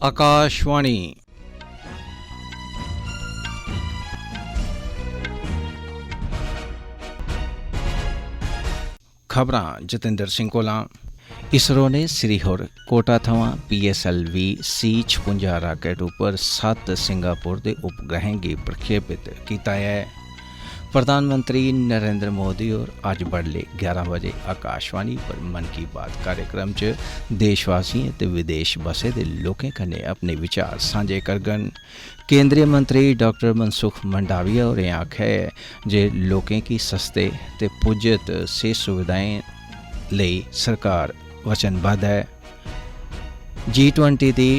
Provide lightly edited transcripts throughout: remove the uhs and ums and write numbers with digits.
आकाशवाणी खबरां जतिंदर सिंह कोला। इसरो ने श्रीहर कोटा थमां PSLV C56 राकेट उप्पर 7 सिंगापुर दे उपग्रहें गी प्रक्षेपित कीता है। प्रधानमंत्री नरेंद्र मोदी और अज्ज बडले 11 बजे आकाशवाणी पर मन की बात कार्यक्रम च देशवासियों ते विदेश बसे दे लोकें कन्नै अपने विचार सांझे करगन। केंद्रीय मंत्री डॉक्टर मनसुख मंडाविया होरें आखेआ है जे लोकें गी सस्ते ते पुज्जत सेहत सुविधाएं लेई सरकार वचनबद्ध है। G20 दी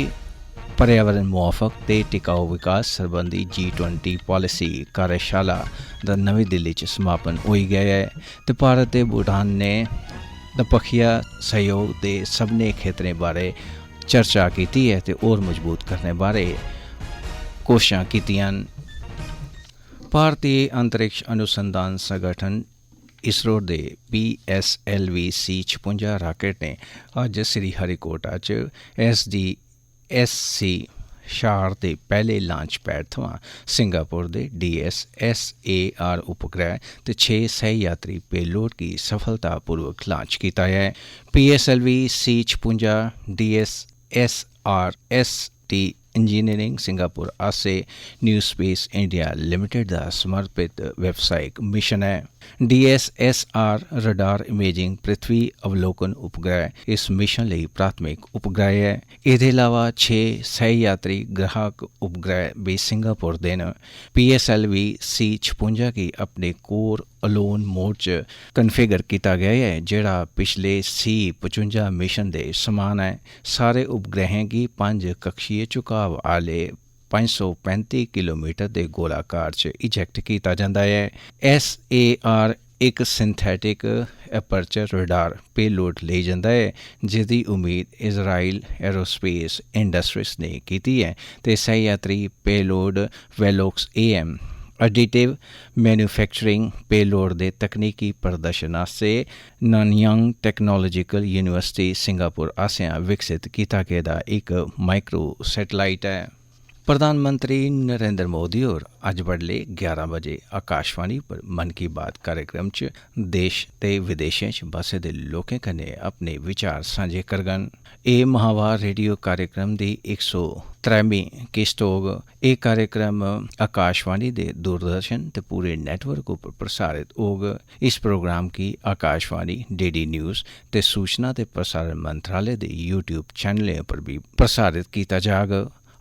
पर्यावरण मुआफक ते टिकाऊ विकास सरबंधी G20 पॉलिसी कार्यशाला दा नमीं दिल्ली च समापन होई गया है ते भारत ते भूटान ने दपक्खिया सहयोग दे सभनें खेतरें बारे चर्चा कीती है ते होर मजबूत करने बारे कोशिशां कीतियां। भारतीय अंतरिक्ष अनुसंधान संगठन इसरो दे PSLV C56 राकेट ने अज्ज श्रीहरिकोटा च SDSC शार दे पहले लांच पैड थमां सिंगापुर दे DSSAR उपग्रह ते 6 सहयात्री पेलोड गी सफलतापूर्वक लांच कीता है। PSLV C56 DSSRST engineering Singapore आसे न्यू स्पेस इंडिया लिमिटेड दा समर्पित व्यावसायिक मिशन है। DSSR रडार इमेजिंग पृथ्वी अवलोकन उपग्रह इस मिशन ਲਈ प्राथमिक उपग्रह है। ਇਹਦੇ ਇਲਾਵਾ 6 सहयात्री ग्राहक उपग्रह भी सिंगापुर ਦੇ ਨੇ। PSLV C56 गी अपने कोर अलोन मोड च कन्फिगर किया गया है ਜਿਹੜਾ पिछले C55 मिशन दे समान है। सारे उपग्रहें गी 5 कक्षीय झुकाव आले 535 किलोमीटर के गोलाकार च इजैक्ट किया जाता है। SAR एक सिंथैटिक एपर्चर रडार पेलोड ले जाता है जिसकी उम्मीद इजराइल एरोस्पेस इंडस्ट्रीज ने की है ते सहयात्री payload Velox AM additive manufacturing payload के तकनीकी प्रदर्शन आस्ते नानयांग टेक्नोलॉजिकल यूनिवर्सिटी सिंगापुर आसेआ विकसित किया गया एक माइक्रो सैटेलाइट है। प्रधानमंत्री नरेंद्र मोदी और अज्ज बडले 11 बजे आकाशवाणी पर मन की बात कार्यक्रम च देश ते विदेशें च बसे दे लोकें कन्नै अपने विचार सांझे करगन। एह् माहवार रेडियो कार्यक्रम दी 103वीं किस्त होग। एह् कार्यक्रम आकाशवाणी दे दूरदर्शन ते पूरे नेटवर्क उप्पर प्रसारित होग। इस प्रोग्राम गी आकाशवाणी DD न्यूज़ ते सूचना ते प्रसारण मंत्रालय दे YouTube चैनलें पर भी प्रसारित किया जाग।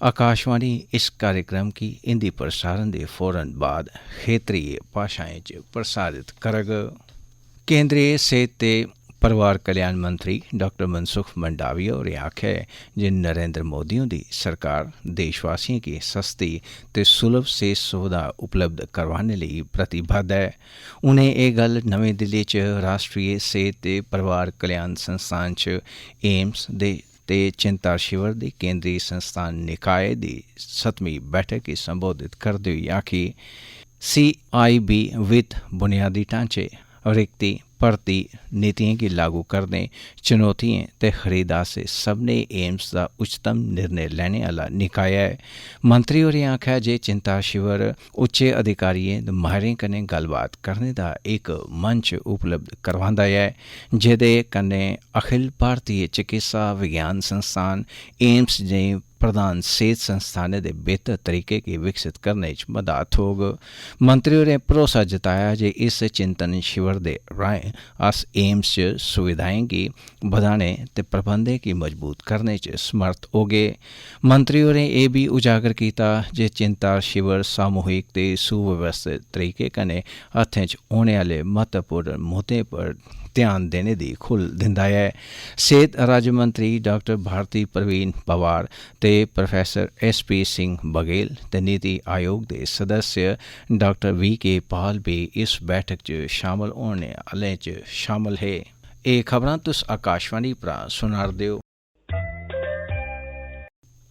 आकाशवाणी इस कार्यक्रम की हिंदी प्रसारण के फौरन बाद क्षेत्रीय भाषाएं च प्रसारित करग। केंद्रीय सेहत ते परिवार कल्याण मंत्री डॉक्टर मनसुख मंडाविया होरें आखेआ है जे नरेंद्र मोदी हुंदी सरकार देशवासियों की सस्ती ते सुलभ सेहत सुविधा उपलब्ध करवाने लई प्रतिबद्ध है। उनें एह गल्ल नमीं दिल्ली च राष्ट्रीय सेहत ते परिवार कल्याण संस्थान च एम्स दे ते चिंता शिविर दी केंद्रीय संस्थान निकाय दी 7वीं बैठक की संबोधित करते हुए आखी। CIB वित्त बुनियादी ढांचे रिक्ति भर्ती नीतियों की लागू करने चुनौतियां ते खरीद आस्ते सभने एम्स का उच्चतम निर्णय लेने वाला निकाय है। मंत्री होरें आख्या जे चिंता शिविर उच्च अधिकारियों ते माहिरें कन्नै गलबात करने का एक मंच उपलब्ध करवांदा है जेदे कन्नै अखिल भारतीय चिकित्सा विज्ञान संस्थान एम्स ने प्रधान सेहत संस्थानें दे बेहतर तरीके की विकसित करने च मदद होग। मंत्री होरें भरोसा जताया जे इस चिंतन शिविर दे राहें अस एम्स च सुविधाएं गी बधाने ते प्रबंधें गी मजबूत करने च समर्थ होगे। मंत्री होरें एह भी उजागर किया जे चिंता शिविर सामूहिक ते सुव्यवस्थित तरीके कन्नै हत्थें च होने आह्ले महत्वपूर्ण मुद्दें पर ध्यान देने की खुल दिंदा है। सेहत राज्य मंत्री डॉक्टर भारती प्रवीण पवार ते प्रोफैसर SP सिंह बघेल ते नीति आयोग के सदस्य डॉक्टर VK पाल भी इस बैठक च शामिल होने आह्लें च शामिल है। एह खबरां तुस आकाशवाणी परा सुना'रदे हो।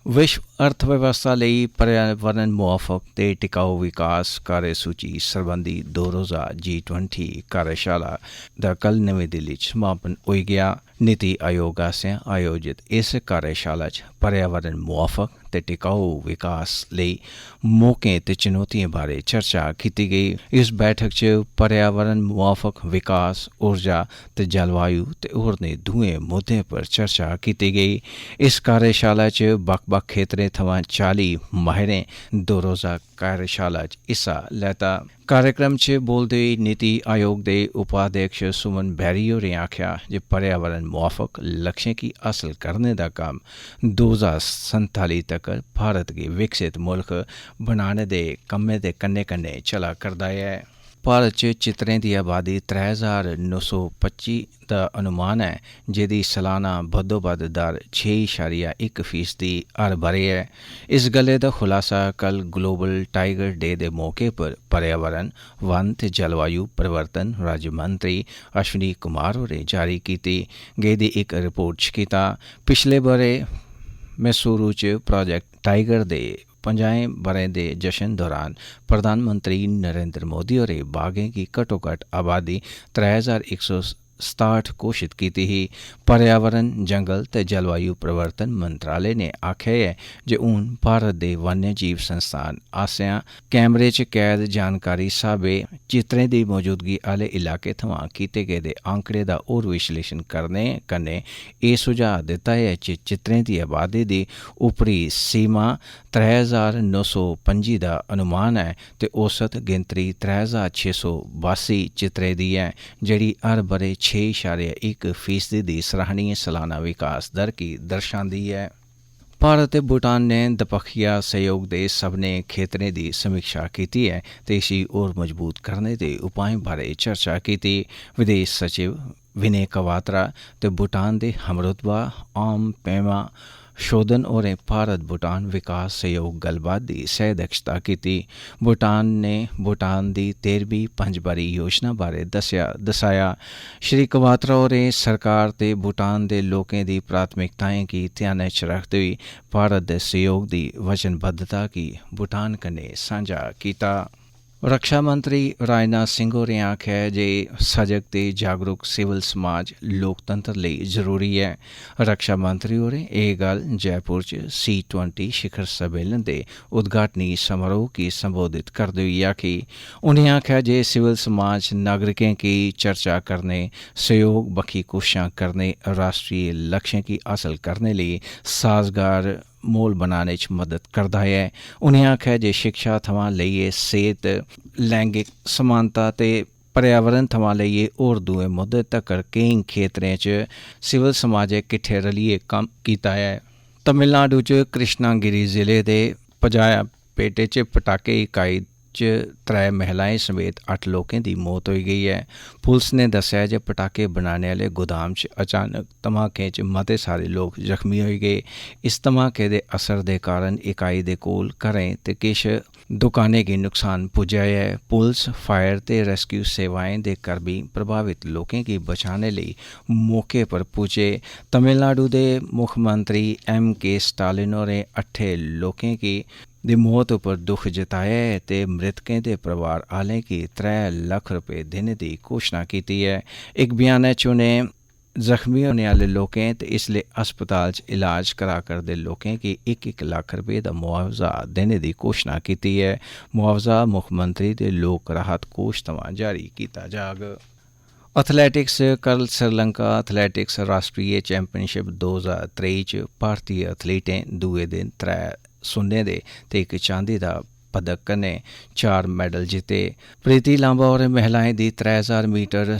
विश्व अर्थव्यवस्था ਲਈ पर्यावरण मुआफक ਤੇ ਟਿਕਾਊ ਵਿਕਾਸ ਕਾਰਜਸੂਚੀ ਸੰਬੰਧੀ 2 ਰੋਜ਼ਾ G20 कार्यशाला ਦਾ ਕੱਲ ਨਵੀਂ ਦਿੱਲੀ 'ਚ ਸਮਾਪਨ ਹੋ ਗਿਆ। नीति आयोग आसेआ आयोजित इस कार्यशाला च पर्यावरण मुआफक ते टिकाऊ विकास लेई मौकें ते चुनौतियें बारे चर्चा कीती गेई। इस बैठक च पर्यावरण मुआफक विकास, ऊर्जा ते जलवायु ते होरनें दुए मुद्दें पर चर्चा कीती गेई। इस कार्यशाला च बक्ख-बक्ख खेतरें थमां 40 माहिरें दो रोज़ा कार्यशाला च हिस्सा लैता। कार्यक्रम च बोलदे होई नीति आयोग दे उपाध्यक्ष सुमन बैरी होरें आखेआ जे पर्यावरण मुआफक लक्ष्यें गी हासल करने दा कम्म 2047 तक्कर भारत गी विकसित मुल्ख बनाने दे कम्मै दे कन्नै कन्नै चला करदा ऐ। भारत च चित्तरें दी आबादी 3925 दा अनुमान ऐ, जेह्दी सालाना बद्धोबद्ध दर 6.1% हर ब'रे ऐ। इस गल्लै दा खुलासा कल ग्लोबल टाइगर डे दे मौके पर पर्यावरण, वन ते जलवायु परिवर्तन राज्यमंत्री अश्विनी कुमार होरें जारी कीती गेदी इक रिपोर्ट च कीता। पिछले ब'रे मैसूरू च प्रोजेक्ट टाइगर दे 50 ब'रें दे जश्न दौरान प्रधानमंत्री नरेंद्र मोदी होरें बाघें गी घट्टोघट्ट आबादी 3167 घोशित कीती ही। पर्यावरण, जंगल ते जलवायु परिवर्तन मंत्रालय ने आखेआ ऐ जे हून भारत दे वन्यजीव संस्थान आसेआ कैमरे च कैद जानकारी स्हाबै चित्तरें दी मौजूदगी आह्ले इलाके थमां कीते गेदे आंकड़े दा होर विश्लेषण करने कन्नै एह् सुझाऽ दित्ता ऐ जे चित्तरें दी आबादी दी उप्परी सीमा 3925 दा अनुमान ऐ ते औसत गिनतरी 3682 चित्तरें दी ऐ, जेह्ड़ी हर ब'रे 6.1% दी सराहनीय सालाना विकास दर गी दर्शांदी ऐ। भारत ते भूटान ने दपक्खिया सहयोग दे सभनें खेतरें दी समीक्षा कीती ऐ ते इसी होर मजबूत करने दे उपाएं बारे चर्चा कीती। विदेश सचिव विनय क्वात्रा ते भूटान दे हमरुतबा आम पेमा शोधन होरें भारत भूटान विकास सहयोग गल्लबात दी सह अध्यक्षता कीती। भूटान ने भूटान दी 13वीं पंजबारी योजना बारे दस्साया। श्री क्वात्रा होरें सरकार ते भूटान दे लोकें दी प्राथमिकताएं गी ध्यानै च रखदे होई भारत दे सहयोग दी वचनबद्धता गी भूटान कन्नै सांझा कीता। रक्षा मंत्री राजनाथ सिंह होरें आखेआ जे सजग ते जागरूक सिविल समाज लोकतंत्र लेई जरूरी ऐ। रक्षा मंत्री होरें एह् गल्ल जयपुर च C20 शिखर सम्मेलन दे उद्घाटनी समारोह गी संबोधित करदे होई आखी। उ'नें आखेआ जे सिविल समाज नागरिकें गी चर्चा करने, सहयोग बक्खी कोशशां करने, राश्ट्री लक्ष्यें गी हासल करने लेई साजगार म्हौल बनाने च मदद करदा ऐ। उ'नें आखेआ जे शिक्षा थमां लेइयै सेह्त, लैंगिक समानता ते पर्यावरण थमां लेइयै होर दुए मुद्दें तक्कर केईं खेतरें च सिविल समाजै किट्ठे रलियै कम्म कीता ऐ। तमिलनाडु च कृष्णागिरी जिले दे पजायापेटे च पटाके इकाई च 3 महिलाएं समेत 8 लोकें दी मौत होई गेई ऐ। पुलस ने दस्सेआ जे पटाके बनाने आह्ले गोदाम च अचानक धमाकें च मते सारे लोक जख्मी होई गे। इस धमाके दे असर दे कारण इकाई दे कोल घरें ते किश दुकानें गी नुकसान पुज्जेआ ऐ। पुलस, फायर ते रेस्क्यू सेवाएं दे कर्मी प्रभावित लोकें गी बचाने लेई मौके पर पुज्जे। तमिलनाडु दे मुक्खमंत्री M.K. स्टालिन होरें 8 लोकें दी मौत उप्पर दुख जताया ऐ ते मृतकें दे परोआर आह्लें गी 3 लक्ख रपेऽ देने दी घोशना कीती ऐ। इक बयानै च उ'नें जख्मी होने आह्ले लोकें ते इसलै अस्पताल च इलाज करा करदे लोकें गी 1-1 लक्ख रपेऽ दा मुआवजा देने दी घोशना कीती ऐ। मुआवजा मुक्खमंत्री दे लोक राहत कोश थमां जारी कीता जाग। एथलैटिक्स कल श्रीलंका एथलैटिक्स राश्ट्री चैंपियनशिप 2023 च भारती एथलीटें दुए दिन 3 सुन्ने दे ते 1 चांदी दा पदक कन्नै 4 मैडल जित्ते। प्रीति लांबा होरें महिलाएं दी 3000 मीटर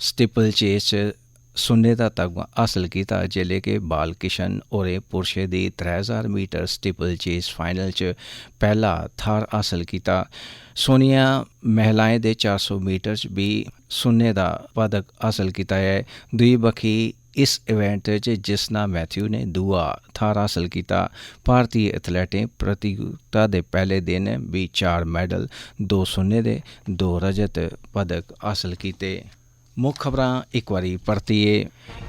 स्टीपल चेस च सुन्ने दा तगमा हासल कीता, जेल्लै कि बाल किशन होरें पुरशें दी 3000 मीटर स्टीपल चेस फाइनल च पैह्ला थाह्र हासल कीता। सोनिया महिलाएं दे 400 मीटर च बी सुन्ने दा पदक हासल कीता है। दुई बक्खी इस इवेंट च जिसना मैथ्यू ने दूआ थाह्र हासल कीता। भारती एथलीटें प्रतियोगिता दे पैह्ले दिन बी 4 मैडल, 2 सुन्ने दे 2 रजत पदक हासल कीते। मुक्ख खबरां इक बारी परतियै।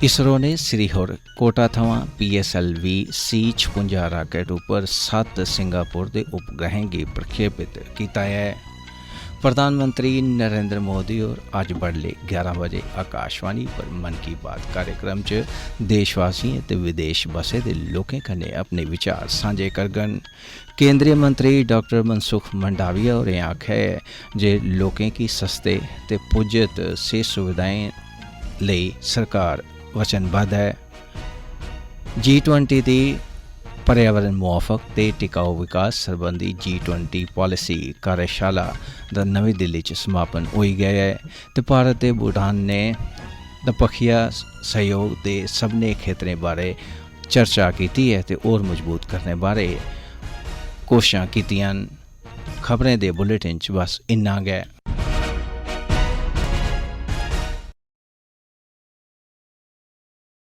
इसरो ने श्रीहरिकोटा थमां PSLV C56 राकेट उप्पर 7 सिंगापुर दे उपग्रहें गी प्रक्षेपित कीता है। प्रधानमंत्री नरेंद्र मोदी और अज बडले 11 बजे आकाशवाणी पर मन की बात कार्यक्रम च देशवासियों ते विदेश बसे दे लोकें कन्नै अपने विचार सांझे करगन। केंद्रीय मंत्री डॉक्टर मनसुख मंडाविया होरें आखेआ है जे लोकें की सस्ते ते पुज्जत सेहत सुविधाएं लेई सरकार वचनबद्ध है। G20 दी पर्यावरण मुआफक ते टिकाऊ विकास सरबंधी G20 पॉलिसी कार्यशाला दा नवी दिल्ली च समापन होई गया है ते भारत ते भूटान ने दपक्खिया सहयोग दे सभनें खेतरें बारे चर्चा कीती है ते होर मजबूत करने बारे कोशिशां कीतियां। खबरें दे बुलेटिन च बस इन्ना गै।